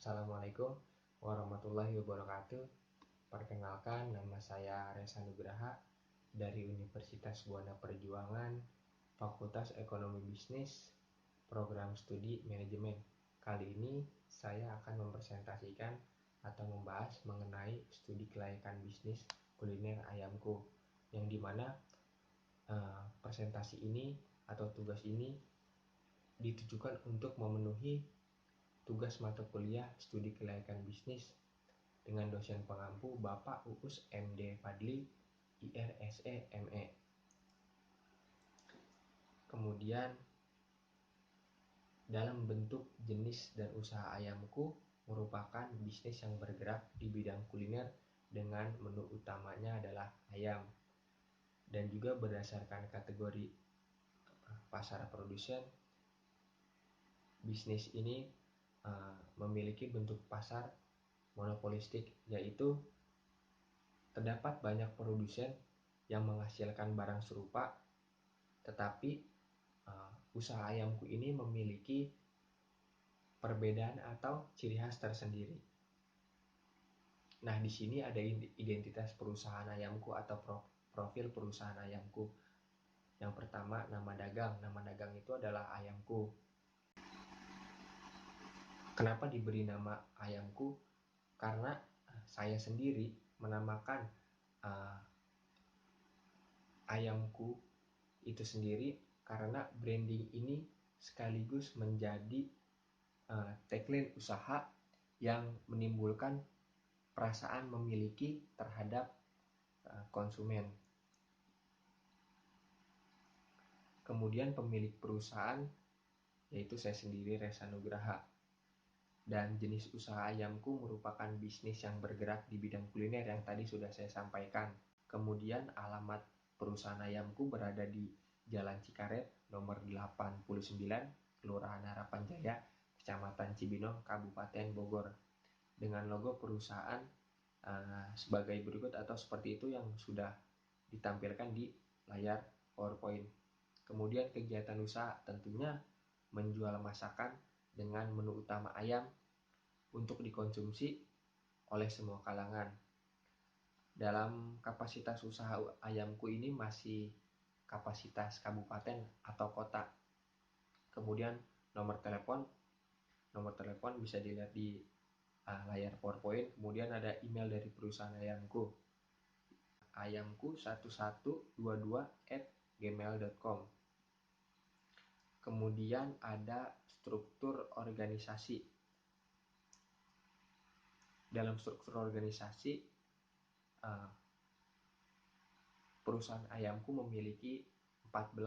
Assalamualaikum warahmatullahi wabarakatuh. Perkenalkan, nama saya Resa Nugraha dari Universitas Buana Perjuangan, Fakultas Ekonomi Bisnis, Program Studi Manajemen. Kali ini saya akan mempresentasikan atau membahas mengenai studi kelayakan bisnis kuliner ayamku, yang dimana presentasi ini atau tugas ini ditujukan untuk memenuhi tugas mata kuliah studi kelayakan bisnis dengan dosen pengampu Bapak Uus MD Fadli, IRSE ME. Kemudian dalam bentuk jenis dan usaha ayamku merupakan bisnis yang bergerak di bidang kuliner dengan menu utamanya adalah ayam, dan juga berdasarkan kategori pasar produsen, bisnis ini memiliki bentuk pasar monopolistik, yaitu terdapat banyak produsen yang menghasilkan barang serupa, tetapi usaha ayamku ini memiliki perbedaan atau ciri khas tersendiri. Nah, di sini ada identitas perusahaan ayamku atau profil perusahaan ayamku. Yang pertama, nama dagang. Nama dagang itu adalah ayamku. Kenapa diberi nama ayamku? Karena saya sendiri menamakan ayamku itu sendiri karena branding ini sekaligus menjadi tagline usaha yang menimbulkan perasaan memiliki terhadap konsumen. Kemudian pemilik perusahaan yaitu saya sendiri, Resa Nugraha. Dan jenis usaha ayamku merupakan bisnis yang bergerak di bidang kuliner yang tadi sudah saya sampaikan. Kemudian alamat perusahaan ayamku berada di Jalan Cikaret nomor 89, Kelurahan Harapan Jaya, Kecamatan Cibinong, Kabupaten Bogor. Dengan logo perusahaan sebagai berikut atau seperti itu yang sudah ditampilkan di layar PowerPoint. Kemudian kegiatan usaha tentunya menjual masakan dengan menu utama ayam untuk dikonsumsi oleh semua kalangan. Dalam kapasitas usaha ayamku ini masih kapasitas kabupaten atau kota. Kemudian nomor telepon bisa dilihat di layar PowerPoint. Kemudian ada email dari perusahaan ayamku, ayamku1122@gmail.com. Kemudian ada struktur organisasi. Dalam struktur organisasi, perusahaan ayamku memiliki 14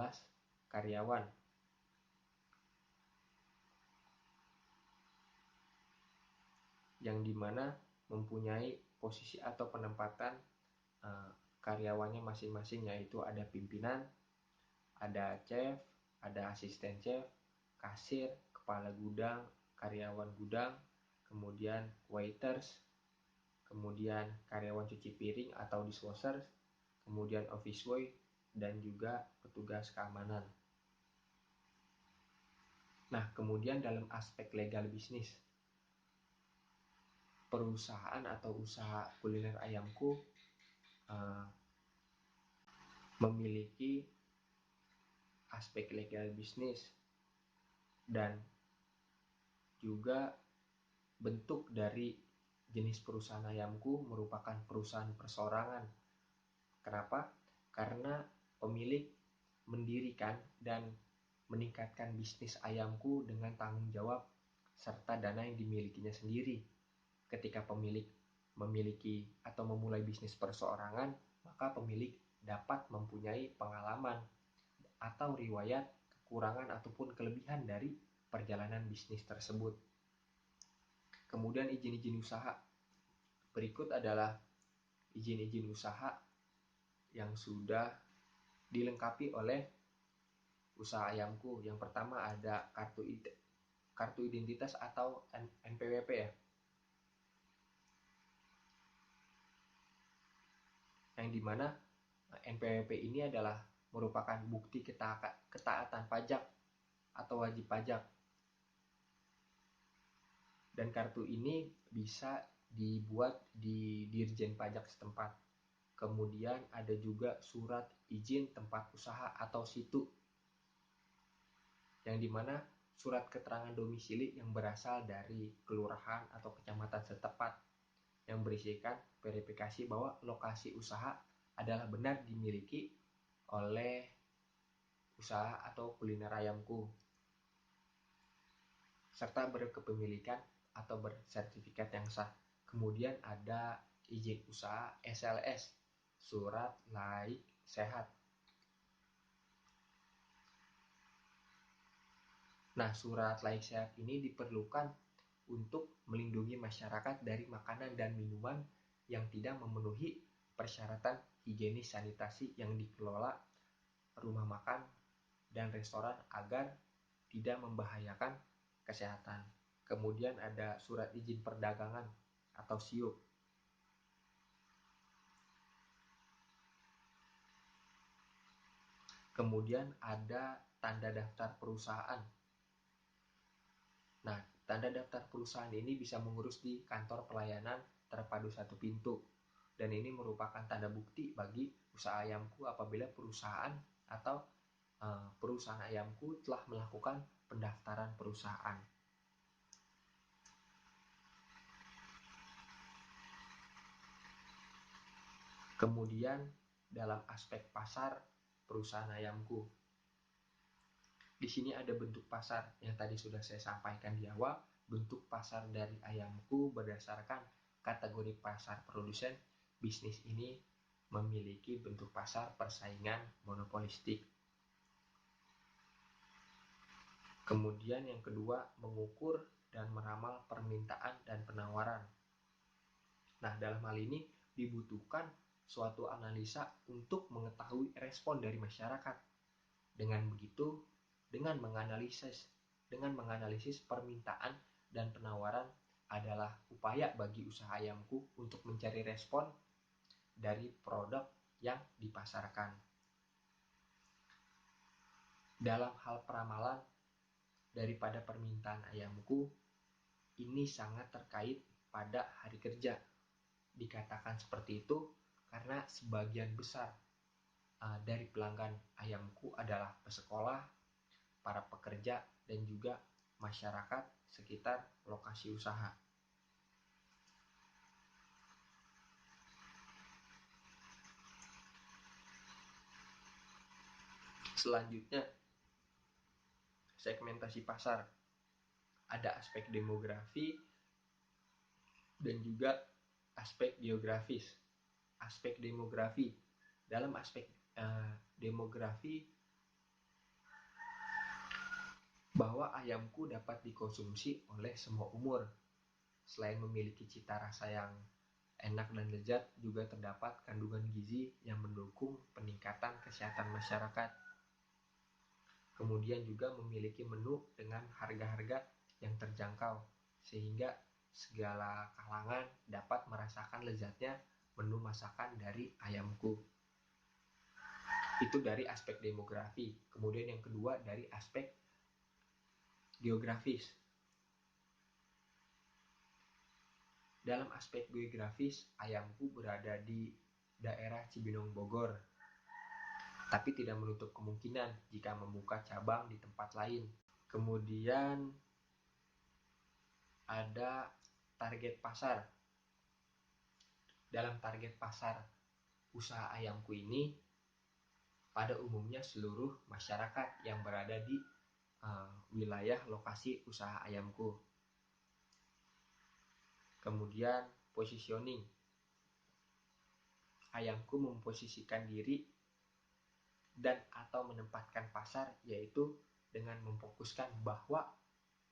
karyawan. Yang dimana mempunyai posisi atau penempatan karyawannya masing-masing, yaitu ada pimpinan, ada chef, ada asisten chef, kasir, kepala gudang, karyawan gudang, kemudian waiters, kemudian karyawan cuci piring atau dishwasher, kemudian office boy, dan juga petugas keamanan. Nah, kemudian dalam aspek legal bisnis, perusahaan atau usaha kuliner ayamku memiliki aspek legal bisnis dan juga bentuk dari jenis perusahaan ayamku merupakan perusahaan perseorangan. Kenapa? Karena pemilik mendirikan dan meningkatkan bisnis ayamku dengan tanggung jawab serta dana yang dimilikinya sendiri. Ketika pemilik memiliki atau memulai bisnis perseorangan, maka pemilik dapat mempunyai pengalaman atau riwayat kekurangan ataupun kelebihan dari perjalanan bisnis tersebut. Kemudian izin-izin usaha. Berikut adalah izin-izin usaha yang sudah dilengkapi oleh usaha ayamku. Yang pertama ada kartu identitas atau NPWP ya. Yang dimana NPWP ini adalah merupakan bukti ketaatan pajak atau wajib pajak. Dan kartu ini bisa dibuat di Dirjen Pajak setempat. Kemudian ada juga surat izin tempat usaha atau situ, yang dimana surat keterangan domisili yang berasal dari kelurahan atau kecamatan setempat, yang berisikan verifikasi bahwa lokasi usaha adalah benar dimiliki oleh usaha atau kuliner ayamku, serta berkepemilikan atau bersertifikat yang sah. Kemudian ada izin usaha SLS, surat laik sehat. Nah, surat laik sehat ini diperlukan untuk melindungi masyarakat dari makanan dan minuman yang tidak memenuhi persyaratan higienis sanitasi yang dikelola rumah makan dan restoran agar tidak membahayakan kesehatan. Kemudian ada surat izin perdagangan atau SIUP. Kemudian ada tanda daftar perusahaan. Nah, tanda daftar perusahaan ini bisa mengurus di kantor pelayanan terpadu satu pintu. Dan ini merupakan tanda bukti bagi usaha ayamku apabila perusahaan atau perusahaan ayamku telah melakukan pendaftaran perusahaan. Kemudian dalam aspek pasar perusahaan ayamku, di sini ada bentuk pasar yang tadi sudah saya sampaikan di awal. Bentuk pasar dari ayamku berdasarkan kategori pasar produsen. Bisnis ini memiliki bentuk pasar persaingan monopolistik. Kemudian yang kedua, mengukur dan meramal permintaan dan penawaran. Nah, dalam hal ini dibutuhkan suatu analisa untuk mengetahui respon dari masyarakat. Dengan begitu, dengan menganalisis permintaan dan penawaran adalah upaya bagi usaha ayamku untuk mencari respon dari produk yang dipasarkan. Dalam hal peramalan daripada permintaan ayamku, ini sangat terkait pada hari kerja. Dikatakan seperti itu karena sebagian besar dari pelanggan ayamku adalah pesekolah, para pekerja, dan juga masyarakat sekitar lokasi usaha. Selanjutnya, segmentasi pasar. Ada aspek demografi dan juga aspek geografis. Aspek demografi. Dalam aspek demografi, bahwa ayamku dapat dikonsumsi oleh semua umur. Selain memiliki cita rasa yang enak dan lezat, juga terdapat kandungan gizi yang mendukung peningkatan kesehatan masyarakat. Kemudian juga memiliki menu dengan harga-harga yang terjangkau, sehingga segala kalangan dapat merasakan lezatnya menu masakan dari ayamku. Itu dari aspek demografi. Kemudian yang kedua dari aspek geografis. Dalam aspek geografis, ayamku berada di daerah Cibinong Bogor, tapi tidak menutup kemungkinan jika membuka cabang di tempat lain. Kemudian ada target pasar. Dalam target pasar usaha ayamku ini, pada umumnya seluruh masyarakat yang berada di wilayah lokasi usaha ayamku. Kemudian positioning. Ayamku memposisikan diri dan atau menempatkan pasar, yaitu dengan memfokuskan bahwa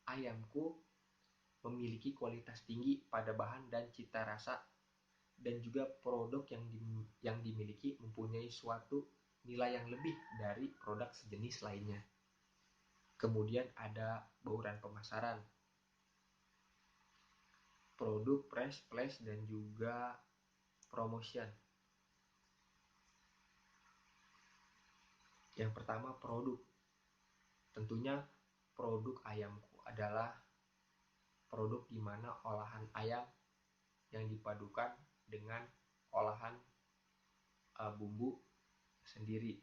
ayamku memiliki kualitas tinggi pada bahan dan cita rasa, dan juga produk yang dimiliki mempunyai suatu nilai yang lebih dari produk sejenis lainnya. Kemudian ada bauran pemasaran, produk, press, flash, dan juga promotion. Yang pertama, produk. Tentunya produk ayamku adalah produk di mana olahan ayam yang dipadukan dengan olahan bumbu sendiri,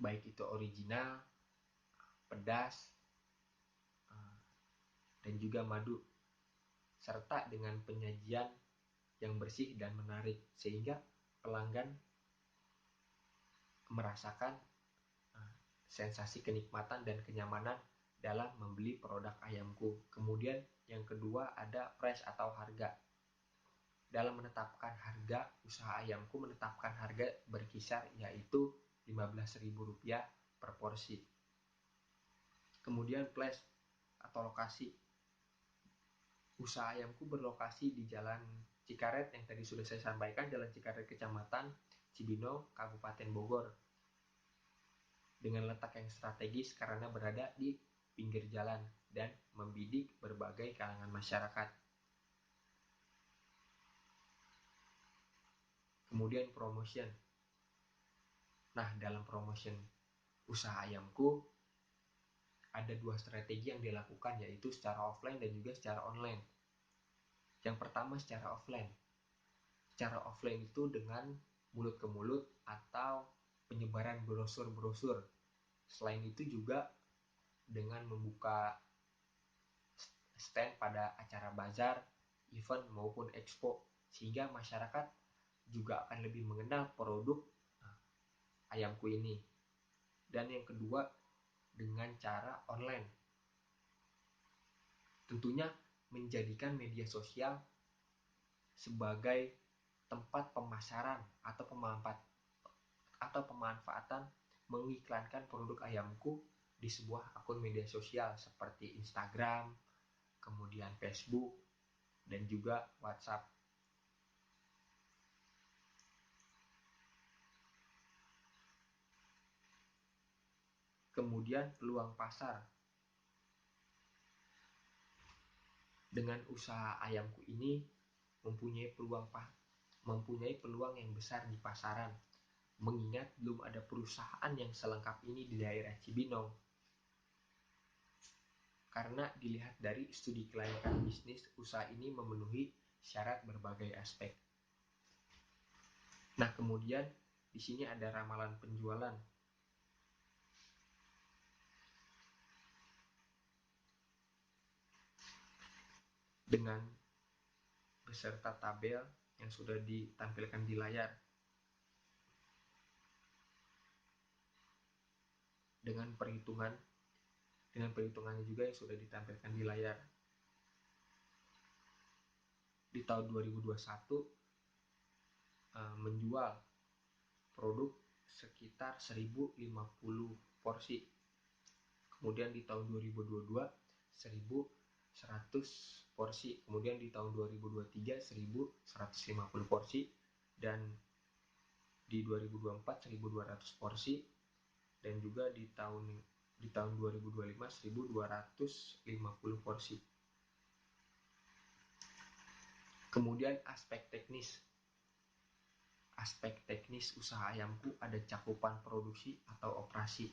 baik itu original, pedas, dan juga madu, serta dengan penyajian yang bersih dan menarik, sehingga pelanggan merasakan sensasi kenikmatan dan kenyamanan dalam membeli produk ayamku. Kemudian yang kedua ada price atau harga. Dalam menetapkan harga, usaha ayamku menetapkan harga berkisar yaitu Rp15.000 per porsi. Kemudian place atau lokasi. Usaha ayamku berlokasi di Jalan Cikaret yang tadi sudah saya sampaikan, Jalan Cikaret Kecamatan Cibinong, Kabupaten Bogor. Dengan letak yang strategis karena berada di pinggir jalan dan membidik berbagai kalangan masyarakat. Kemudian promotion. Nah, dalam promotion usaha ayamku ada dua strategi yang dilakukan, yaitu secara offline dan juga secara online. Yang pertama secara offline. Secara offline itu dengan mulut ke mulut atau penyebaran brosur-brosur. Selain itu juga dengan membuka stand pada acara bazar, event maupun expo, sehingga masyarakat juga akan lebih mengenal produk ayamku ini. Dan yang kedua dengan cara online. Tentunya menjadikan media sosial sebagai tempat pemasaran atau pemanfaatan mengiklankan produk ayamku di sebuah akun media sosial seperti Instagram, kemudian Facebook, dan juga WhatsApp. Kemudian peluang pasar. Dengan usaha ayamku ini mempunyai peluang yang besar di pasaran, mengingat belum ada perusahaan yang selengkap ini di daerah Cibinong. Karena dilihat dari studi kelayakan bisnis, usaha ini memenuhi syarat berbagai aspek. Nah, kemudian di sini ada ramalan penjualan. Dengan beserta tabel yang sudah ditampilkan di layar. Dengan perhitungannya juga yang sudah ditampilkan di layar. Di tahun 2021 menjual produk sekitar 1050 porsi. Kemudian di tahun 2022 1100 porsi. Kemudian di tahun 2023 1150 porsi, dan di 2024 1200 porsi, dan juga di tahun 2025 1250 porsi. Kemudian aspek teknis usaha ayamku ada cakupan produksi atau operasi.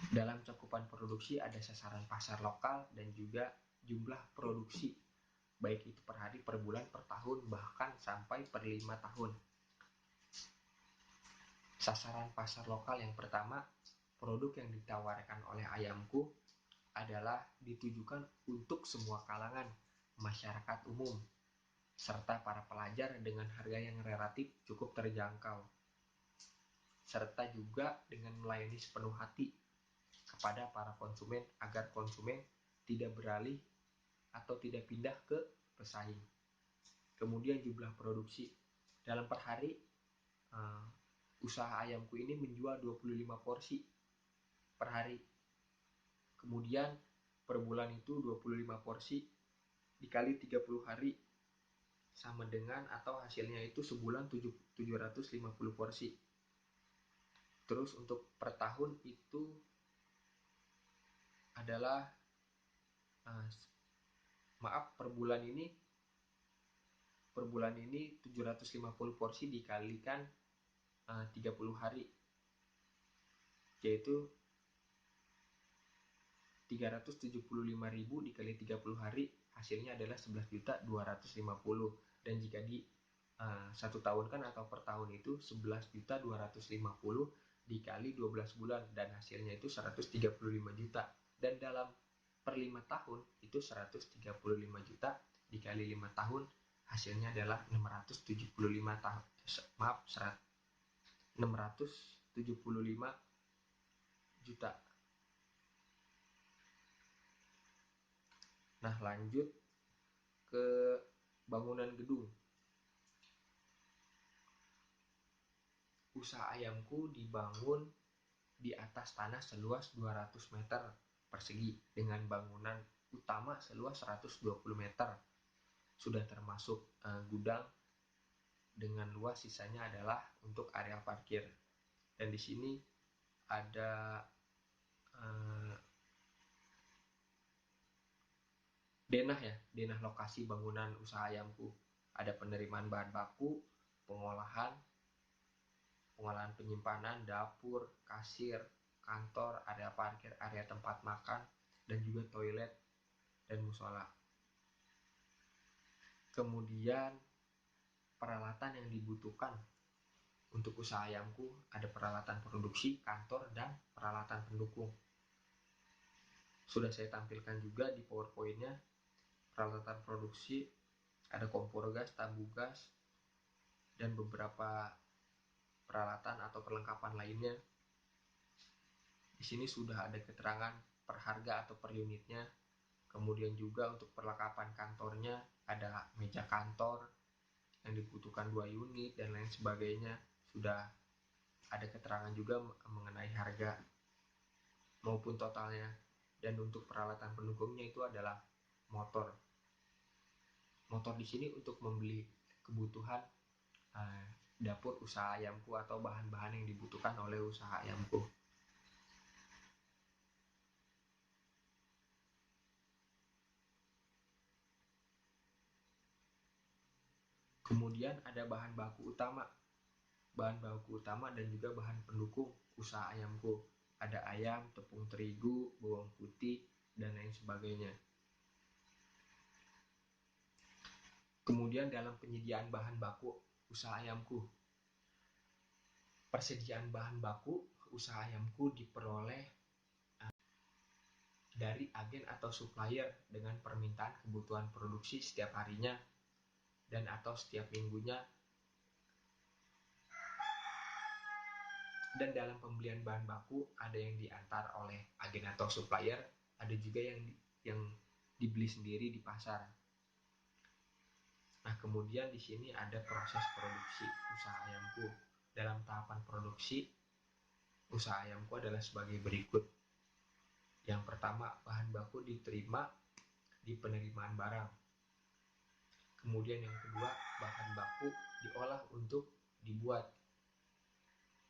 Dalam cakupan produksi ada sasaran pasar lokal dan juga jumlah produksi, baik itu per hari, per bulan, per tahun, bahkan sampai per 5 tahun. Sasaran pasar lokal yang pertama, produk yang ditawarkan oleh ayamku adalah ditujukan untuk semua kalangan masyarakat umum, serta para pelajar dengan harga yang relatif cukup terjangkau, serta juga dengan melayani sepenuh hati kepada para konsumen agar konsumen tidak beralih atau tidak pindah ke pesaing. Kemudian jumlah produksi. Dalam per hari usaha ayamku ini menjual 25 porsi per hari. Kemudian per bulan itu 25 porsi dikali 30 hari sama dengan atau hasilnya itu sebulan 750 porsi. Terus untuk per tahun itu adalah per bulan ini 750 porsi dikalikan 30 hari. yaitu 375.000 dikali 30 hari hasilnya adalah 11.250.000, dan jika di 1 tahun kan atau per tahun itu 11.250 dikali 12 bulan dan hasilnya itu 135 juta, dan dalam per 5 tahun itu 135 juta dikali 5 tahun hasilnya adalah 675 tahun, maaf 675 juta. Nah, lanjut ke bangunan gedung. Usaha ayamku dibangun di atas tanah seluas 200 meter persegi dengan bangunan utama seluas 120 meter. Sudah termasuk gudang dengan luas sisanya adalah untuk area parkir. Dan di sini ada denah lokasi bangunan usaha ayamku. Ada penerimaan bahan baku, pengolahan penyimpanan, dapur, kasir, kantor, area parkir, area tempat makan, dan juga toilet dan musola. Kemudian peralatan yang dibutuhkan untuk usaha ayamku ada peralatan produksi, kantor, dan peralatan pendukung. Sudah saya tampilkan juga di PowerPoint-nya. Peralatan produksi ada kompor gas, tabung gas, dan beberapa peralatan atau perlengkapan lainnya. Di sini sudah ada keterangan per harga atau per unitnya. Kemudian juga untuk perlengkapan kantornya ada meja kantor yang dibutuhkan 2 unit dan lain sebagainya. Sudah ada keterangan juga mengenai harga maupun totalnya. Dan untuk peralatan pendukungnya itu adalah motor. Motor di sini untuk membeli kebutuhan dapur usaha ayamku atau bahan-bahan yang dibutuhkan oleh usaha ayamku. Kemudian ada bahan baku utama dan juga bahan pendukung usaha ayamku. Ada ayam, tepung terigu, bawang putih, dan lain sebagainya. Kemudian dalam penyediaan bahan baku usaha ayamku, persediaan bahan baku usaha ayamku diperoleh dari agen atau supplier dengan permintaan kebutuhan produksi setiap harinya dan atau setiap minggunya. Dan dalam pembelian bahan baku ada yang diantar oleh agen atau supplier, ada juga yang dibeli sendiri di pasar. Nah, kemudian di sini ada proses produksi usaha ayamku. Dalam tahapan produksi usaha ayamku adalah sebagai berikut. Yang pertama, bahan baku diterima di penerimaan barang. Kemudian yang kedua, bahan baku diolah untuk dibuat.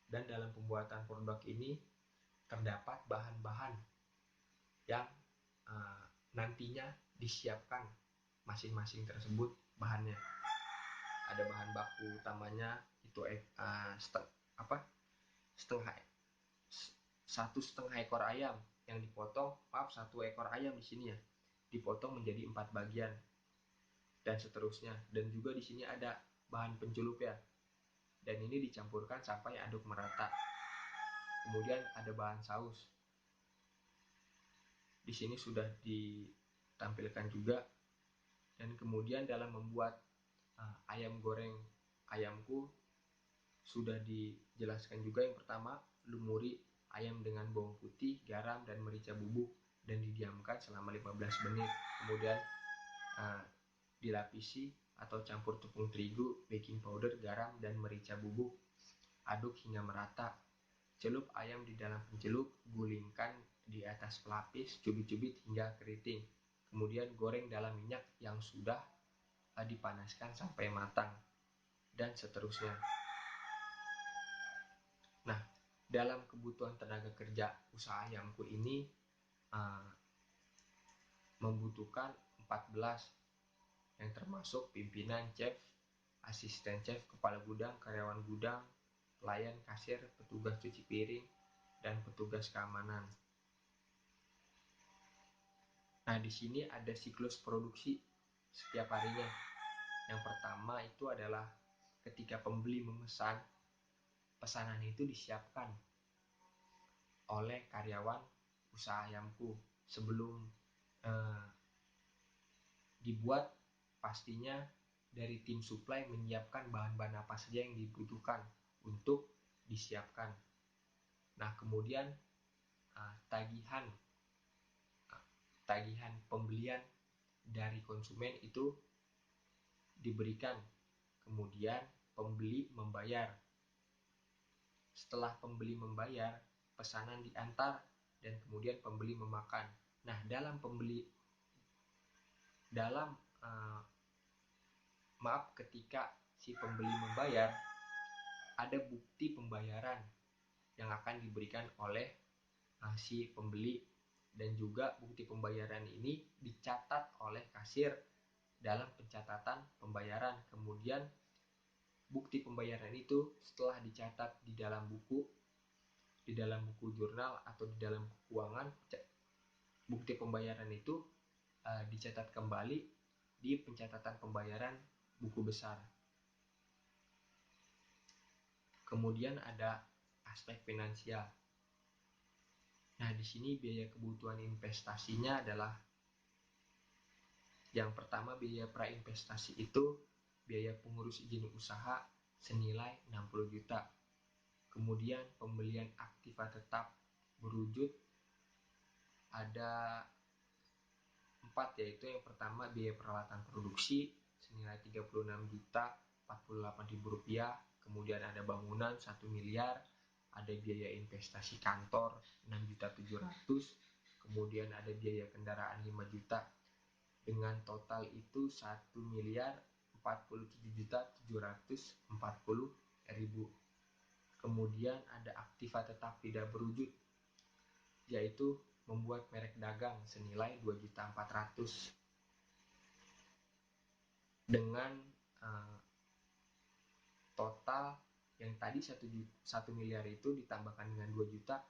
Dan dalam pembuatan produk ini terdapat bahan-bahan yang nantinya disiapkan masing-masing tersebut bahannya. Ada bahan baku utamanya itu 1,5 ekor ayam yang dipotong, 1 ekor ayam di sini ya, dipotong menjadi 4 bagian dan seterusnya. Dan juga di sini ada bahan pencelup ya. Dan ini dicampurkan sampai aduk merata. Kemudian ada bahan saus. Di sini sudah ditampilkan juga. Dan kemudian dalam membuat ayam goreng ayamku sudah dijelaskan juga. Yang pertama, lumuri ayam dengan bawang putih, garam, dan merica bubuk dan didiamkan selama 15 menit. Kemudian dilapisi atau campur tepung terigu, baking powder, garam, dan merica bubuk. Aduk hingga merata. Celup ayam di dalam pencelup, gulingkan di atas pelapis, cubit-cubit hingga keriting. Kemudian goreng dalam minyak yang sudah dipanaskan sampai matang, dan seterusnya. Nah, dalam kebutuhan tenaga kerja usaha ayamku ini membutuhkan 14, yang termasuk pimpinan, chef, asisten chef, kepala gudang, karyawan gudang, pelayan, kasir, petugas cuci piring, dan petugas keamanan. Nah, di sini ada siklus produksi setiap harinya. Yang pertama itu adalah ketika pembeli memesan, pesanan itu disiapkan oleh karyawan usaha ayamku sebelum dibuat. Pastinya dari tim supply menyiapkan bahan-bahan apa saja yang dibutuhkan untuk disiapkan. Nah, kemudian tagihan pembelian dari konsumen itu diberikan, kemudian pembeli membayar. Setelah pembeli membayar, pesanan diantar dan kemudian pembeli memakan. Nah, ketika si pembeli membayar, ada bukti pembayaran yang akan diberikan oleh si pembeli, dan juga bukti pembayaran ini dicatat oleh kasir dalam pencatatan pembayaran. Kemudian bukti pembayaran itu setelah dicatat di dalam buku jurnal atau di dalam keuangan, bukti pembayaran itu dicatat kembali di pencatatan pembayaran buku besar. Kemudian ada aspek finansial. Nah, di sini biaya kebutuhan investasinya adalah yang pertama, biaya prainvestasi itu biaya pengurus izin usaha senilai 60 juta. Kemudian pembelian aktiva tetap berwujud ada 4, yaitu yang pertama biaya peralatan produksi senilai 36 juta 48 ribu rupiah. Kemudian ada bangunan 1 miliar, ada biaya investasi kantor 6.700.000, kemudian ada biaya kendaraan 5 juta. Dengan total itu 1.047.740.000. Kemudian ada aktiva tetap tidak berwujud, yaitu membuat merek dagang senilai 2.400.000. Dengan total yang tadi 1 miliar itu ditambahkan dengan 2 juta,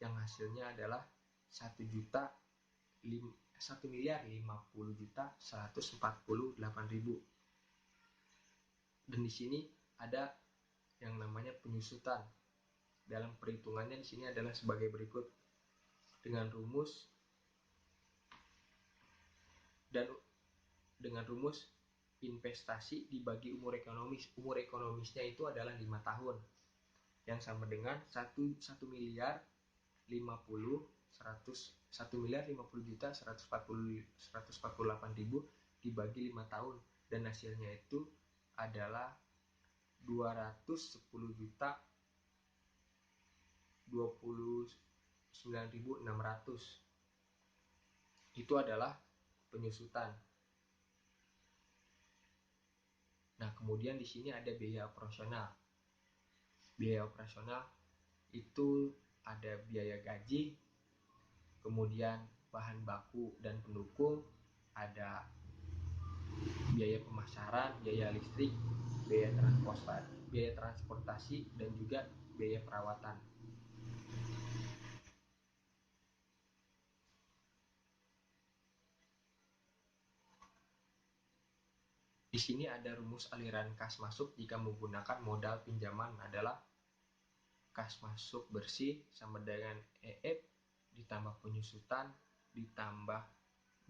yang hasilnya adalah 1.050.148.000. Dan di sini ada yang namanya penyusutan. Dalam perhitungannya di sini adalah sebagai berikut. Dengan rumus investasi dibagi umur ekonomis. Umur ekonomisnya itu adalah 5 tahun, yang sama dengan 1.050.148.000 dibagi 5 tahun, dan hasilnya itu adalah 210.029.600. Itu adalah penyusutan. Nah, kemudian di sini ada biaya operasional. Biaya operasional itu ada biaya gaji, kemudian bahan baku dan pendukung, ada biaya pemasaran, biaya listrik, biaya transportasi, dan juga biaya perawatan. Di sini ada rumus aliran kas masuk jika menggunakan modal pinjaman adalah kas masuk bersih sama dengan EF ditambah penyusutan ditambah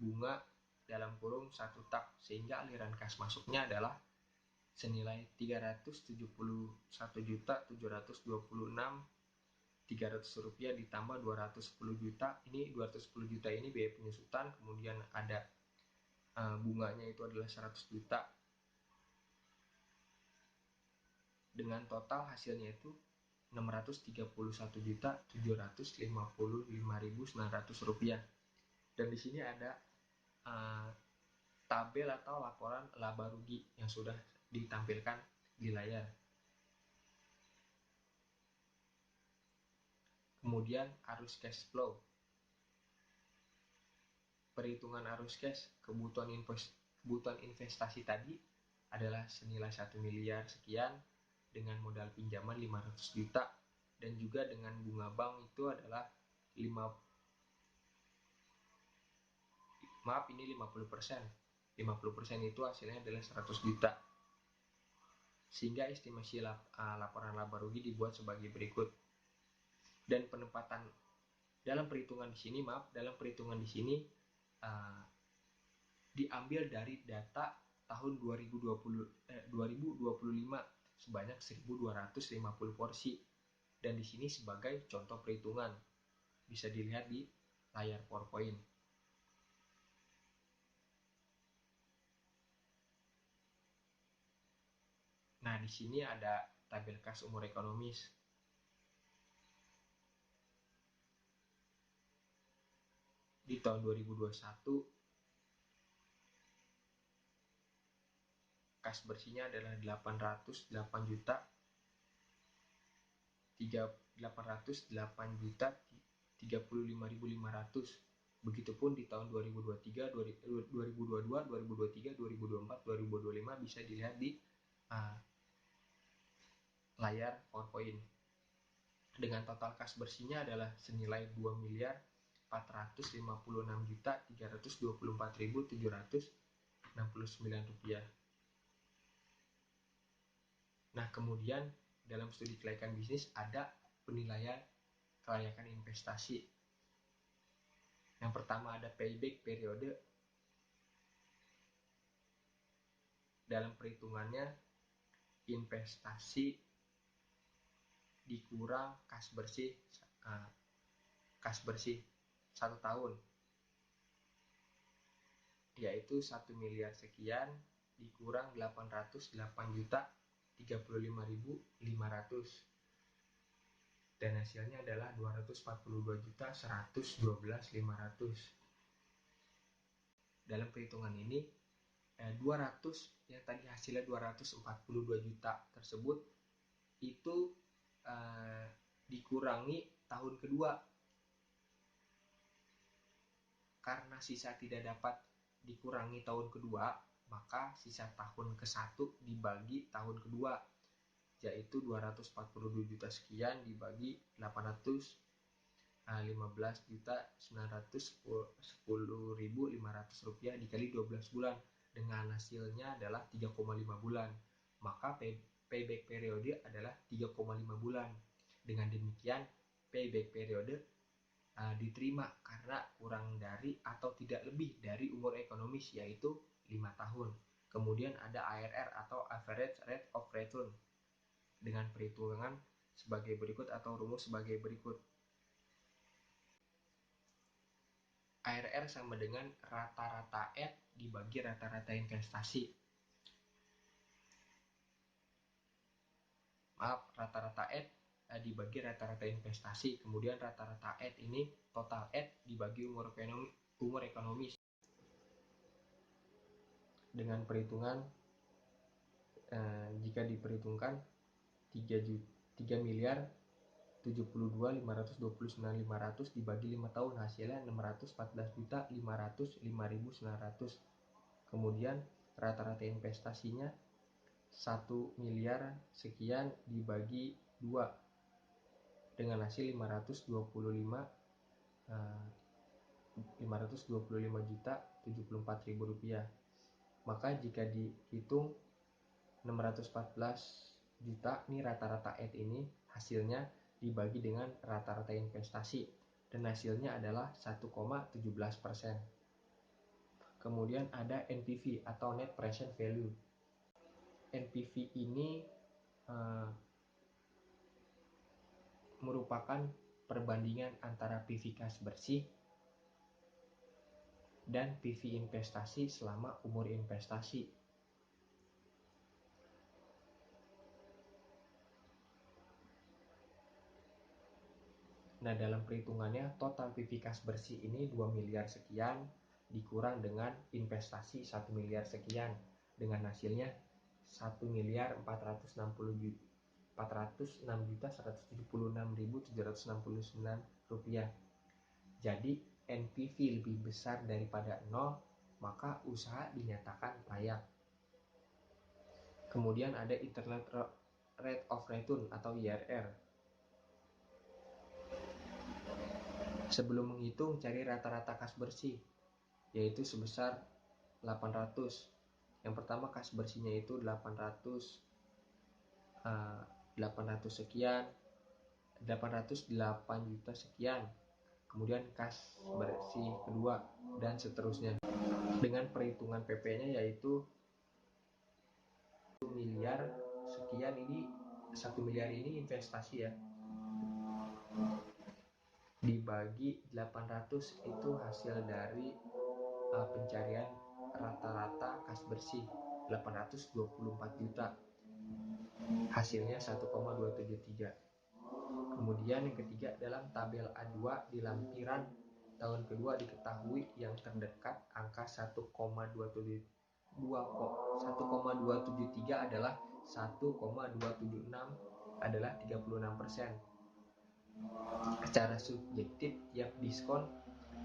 bunga dalam kurung 1 tak, sehingga aliran kas masuknya adalah senilai 371.726.300 rupiah ditambah 210 juta. Ini 210 juta ini biaya penyusutan, kemudian ada bunganya itu adalah 100 juta. Dengan total hasilnya itu 631.755.900 rupiah. Dan di sini ada tabel atau laporan laba rugi yang sudah ditampilkan di layar. Kemudian arus cash flow. Perhitungan arus cash, kebutuhan investasi tadi adalah senilai 1 miliar sekian dengan modal pinjaman 500 juta. dan juga dengan bunga bank itu adalah 50%. 50% itu hasilnya adalah 100 juta. Sehingga estimasi laporan laba rugi dibuat sebagai berikut. Dan penempatan dalam perhitungan di sini diambil dari data tahun 2025 sebanyak 1.250 porsi. Dan di sini sebagai contoh perhitungan bisa dilihat di layar PowerPoint. Nah, di sini ada tabel kas umur ekonomis. Di tahun 2021 kas bersihnya adalah 808 juta 35.500. Begitupun di tahun 2023, 2022, 2023, 2024, 2025 bisa dilihat di layar PowerPoint. Dengan total kas bersihnya adalah senilai 2.456.324.769 rupiah. Nah, kemudian dalam studi kelayakan bisnis ada penilaian kelayakan investasi. Yang pertama ada payback periode. Dalam perhitungannya investasi dikurang kas bersih 1 tahun, yaitu 1 miliar sekian dikurang 808 juta 35.500, dan hasilnya adalah 242 juta 112.500. Dalam perhitungan ini 200 yang tadi hasilnya 242 juta tersebut itu dikurangi tahun kedua, karena sisa tidak dapat dikurangi tahun kedua, maka sisa tahun ke-1 dibagi tahun kedua, yaitu 242 juta sekian dibagi 815 juta 910.500 rupiah dikali 12 bulan dengan hasilnya adalah 3,5 bulan. Maka payback periode adalah 3,5 bulan. Dengan demikian payback periode diterima karena kurang dari atau tidak lebih dari umur ekonomis, yaitu 5 tahun. Kemudian ada ARR atau Average Rate of Return dengan perhitungan sebagai berikut atau rumus sebagai berikut. ARR sama dengan rata-rata ED dibagi rata-rata investasi. Rata-rata ED dibagi rata-rata investasi. Kemudian rata-rata ED ini total ED dibagi umur ekonomis. Dengan perhitungan jika diperhitungkan 3 miliar 72.529.500 dibagi 5 tahun hasilnya 614.505.900. Kemudian rata-rata investasinya 1 miliar sekian dibagi 2 dengan hasil 525 juta 74.000 rupiah. Maka jika dihitung 614 juta ini rata-rata ED ini hasilnya dibagi dengan rata-rata investasi dan hasilnya adalah 1,17%. Kemudian ada NPV atau Net Present Value. NPV ini merupakan perbandingan antara PV kas bersih dan PV investasi selama umur investasi. Nah, dalam perhitungannya total PV kas bersih ini 2 miliar sekian dikurang dengan investasi 1 miliar sekian dengan hasilnya 1 miliar 406.176.769 rupiah. Jadi NPV lebih besar daripada 0, maka usaha dinyatakan layak. Kemudian ada Internal Rate of Return atau IRR. Sebelum menghitung, cari rata-rata kas bersih, yaitu sebesar 800. Yang pertama kas bersihnya itu 800 sekian, 808 juta sekian. Kemudian kas bersih kedua dan seterusnya. Dengan perhitungan PP-nya yaitu 1 miliar sekian. Ini 1 miliar ini investasi ya. Dibagi 800 itu hasil dari pencarian rata-rata kas bersih 824 juta. Hasilnya 1,273. Kemudian yang ketiga, dalam tabel A2 di lampiran tahun kedua diketahui yang terdekat angka 1,273 adalah 1,276 adalah 36%. Secara subjektif tiap diskon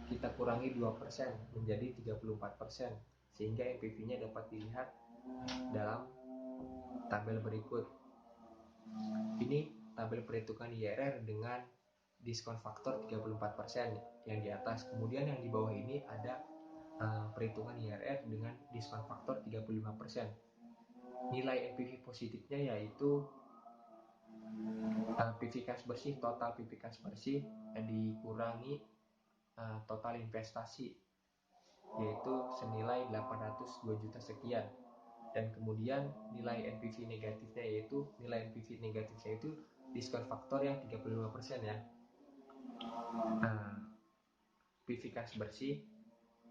kita kurangi 2% menjadi 34%, sehingga NPV-nya dapat dilihat dalam tabel berikut. Ini tabel perhitungan IRR dengan diskon faktor 34% yang di atas. Kemudian yang di bawah ini ada perhitungan IRR dengan diskon faktor 35%. Nilai NPV positifnya yaitu PV kas bersih, total PV kas bersih dikurangi total investasi, yaitu senilai 802 juta sekian. Dan kemudian nilai NPV negatifnya yaitu diskon faktor yang 35% ya. PV kas bersih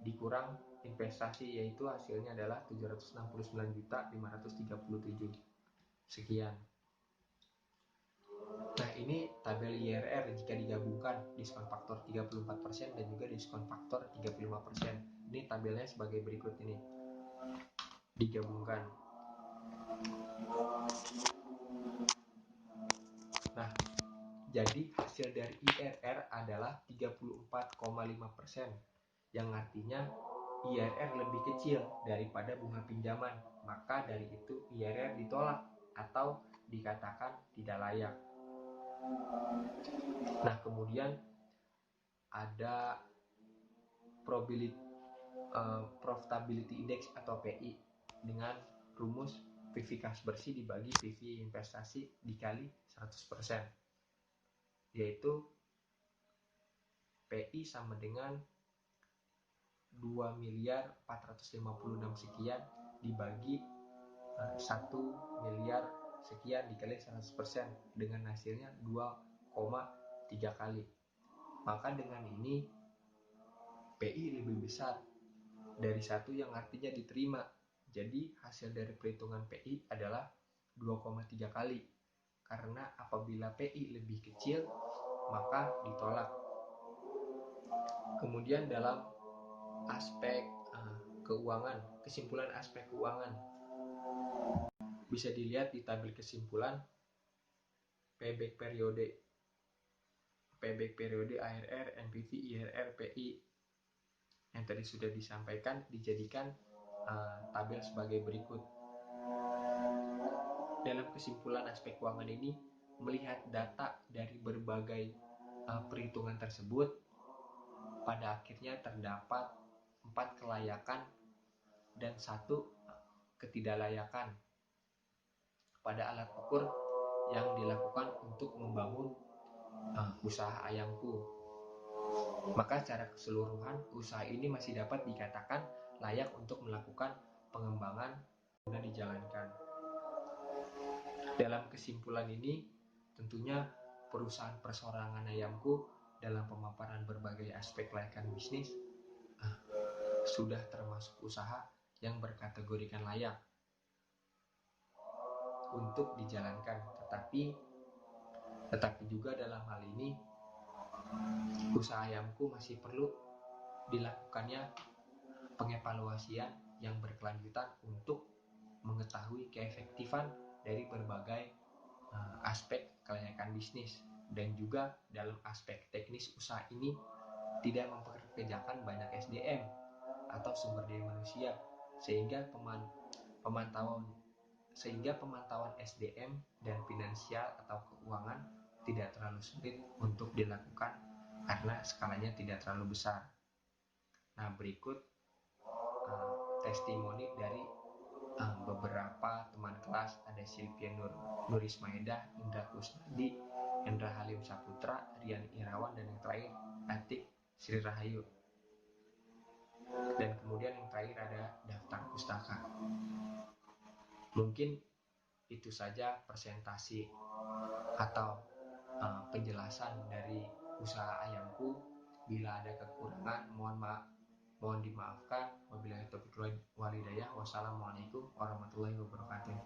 dikurang investasi, yaitu hasilnya adalah 769.537 sekian. Nah, ini tabel IRR jika digabungkan diskon faktor 34% dan juga diskon faktor 35%. Ini tabelnya sebagai berikut ini. Digabungkan. Nah, jadi hasil dari IRR adalah 34,5%, yang artinya IRR lebih kecil daripada bunga pinjaman. Maka dari itu IRR ditolak atau dikatakan tidak layak. Nah, kemudian ada Profitability Index atau PI dengan rumus PV kas bersih dibagi PV investasi dikali 100%, yaitu PI sama dengan 2.456 sekian dibagi 1 miliar sekian dikali 100% dengan hasilnya 2,3 kali. Maka dengan ini PI lebih besar dari 1 yang artinya diterima. Jadi hasil dari perhitungan PI adalah 2,3 kali. Karena apabila PI lebih kecil maka ditolak. Kemudian dalam aspek keuangan, kesimpulan aspek keuangan bisa dilihat di tabel kesimpulan payback periode ARR, NPV, IRR, PI yang tadi sudah disampaikan dijadikan tabel sebagai berikut. Dalam kesimpulan aspek keuangan ini, melihat data dari berbagai perhitungan tersebut, pada akhirnya terdapat 4 kelayakan dan 1 ketidaklayakan pada alat ukur yang dilakukan untuk membangun usaha ayamku. Maka secara keseluruhan usaha ini masih dapat dikatakan layak untuk melakukan pengembangan guna dijalankan. Dalam kesimpulan ini tentunya perusahaan persorangan ayamku dalam pemaparan berbagai aspek kelayakan bisnis sudah termasuk usaha yang berkategorikan layak untuk dijalankan, tetapi juga dalam hal ini usaha ayamku masih perlu dilakukannya pengevaluasian yang berkelanjutan untuk mengetahui keefektifan dari berbagai aspek kelayakan bisnis, dan juga dalam aspek teknis usaha ini tidak mempekerjakan banyak SDM atau sumber daya manusia, sehingga pemantauan SDM dan finansial atau keuangan tidak terlalu sulit untuk dilakukan karena skalanya tidak terlalu besar. Nah, berikut testimoni dari beberapa teman kelas. Ada Silvia Nurismaedah, Indra Kusnadi, Hendra Halim Saputra, Rian Irawan, dan yang terakhir Atik Sri Rahayu. Dan kemudian yang terakhir ada daftar pustaka. Mungkin itu saja presentasi atau penjelasan dari usaha ayamku. Bila ada kekurangan, mohon dimaafkan. Wabillahi taufiq wal hidayah. Wassalamualaikum warahmatullahi wabarakatuh.